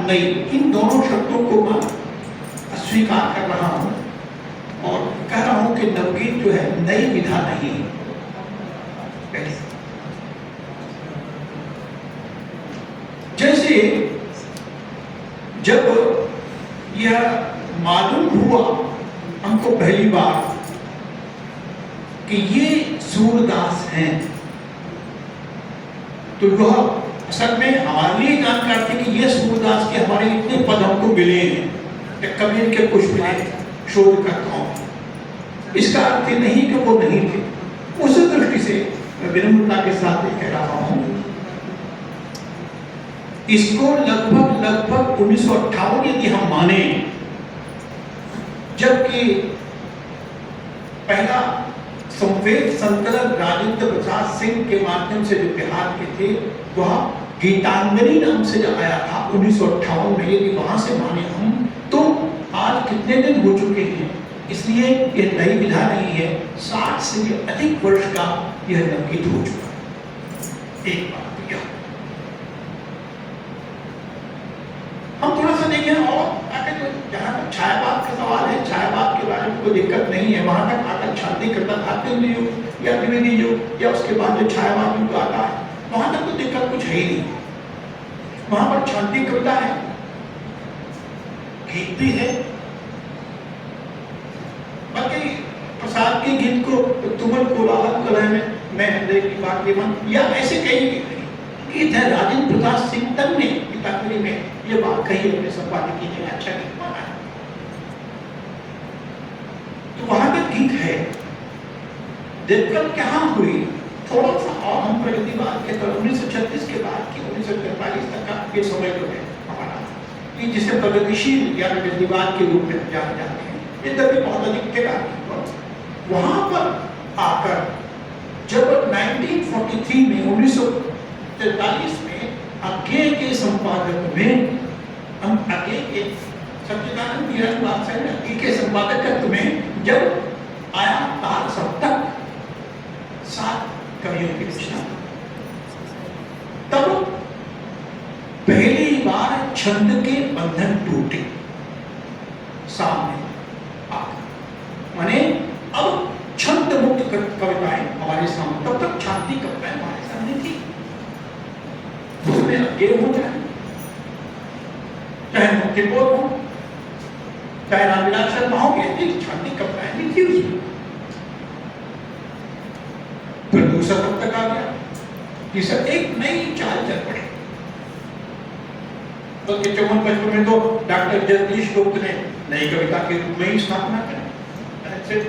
नई, इन दोनों शब्दों को मैं अस्वीकार कर रहा हूं और कह रहा हूं कि नवगीत जो है नई विधा नहीं है। जैसे जब यह मालूम हुआ हमको पहली बार कि ये सूरदास हैं, तो वह असल में हमारे लिए जानकार थे कि ये सूरदास के हमारे इतने पद हमको मिले हैं, कबीर के कुछ मिले शोधकर्ताओं। इसका अर्थ नहीं कि वो नहीं थे। उस दृष्टि से मैं विनम्रता के साथ कह रहा हूं, इसको लगभग 1958 यदि हम माने, जबकि पहला संवेद संकलन राजेंद्र प्रसाद सिंह के माध्यम से जो बिहार के थे, वह गीतांजलि नाम से जब आया था 1958 में, यदि वहां से माने हम, तो आज कितने दिन हो चुके हैं। इसलिए यह नई विधा नहीं है, 60 से भी अधिक वर्ष का यह नवगीत हो चुका है। एक बात यह हम थोड़ा सा देखें और आगे जो जहां तक छायावाद का सवाल है, छायावाद के बारे में कोई दिक्कत नहीं है। वहां तक आकर शांति करता भारतीय युग या द्विवेदी युग या उसके बाद जो छायावाद युग आता है, वहां तक तो दिक्कत कुछ है ही नहीं। वहां पर शांति कविता है, गीत भी है। बाकी प्रसाद के गीत को तुमन कोलाहल कलह में मैं हृदय की बात ये मन या ऐसे कई गीत है। राजेंद्र प्रसाद सिंह तक ने गीतांजलि में ये बात कही अपने संपादकीय ने, अच्छा गीत माना है। तो वहां तक गीत है। दिक्कत कहाँ हुई, थोड़ा सा और हम प्रगतिवाद के 1936 के बाद की 1943 तक का ये समय जो है हमारा, कि जिसे प्रगतिशील या प्रगतिवाद के रूप में जाने जाते हैं, ये तभी बहुत अधिक थे। वहां पर आकर जब 1943 में 1943 में आगे के संपादक में हम आगे के सच्चिदानंद आगे के संपादकत्व में जब आया ताल सप्तक 7 कवियों की रचना, तब पहली बार छंद के बंधन टूटे सामने आकर, माने अब छंद मुक्त कविताएं हमारे सामने, तब तक छाती कविताएं हमारे सामने थी। उसमें अज्ञे हो जाए, चाहे मुक्ति बोध हो, चाहे रामविलास शर्मा हो, छाती कविताएं भी थी उसमें। फिर दूसरा तब तक आ गया, तीसरा एक नई चाल चल पड़ी। तो 54-55 में तो डॉक्टर जगदीश गुप्त ने नई कविता के रूप में ही स्थापना करी।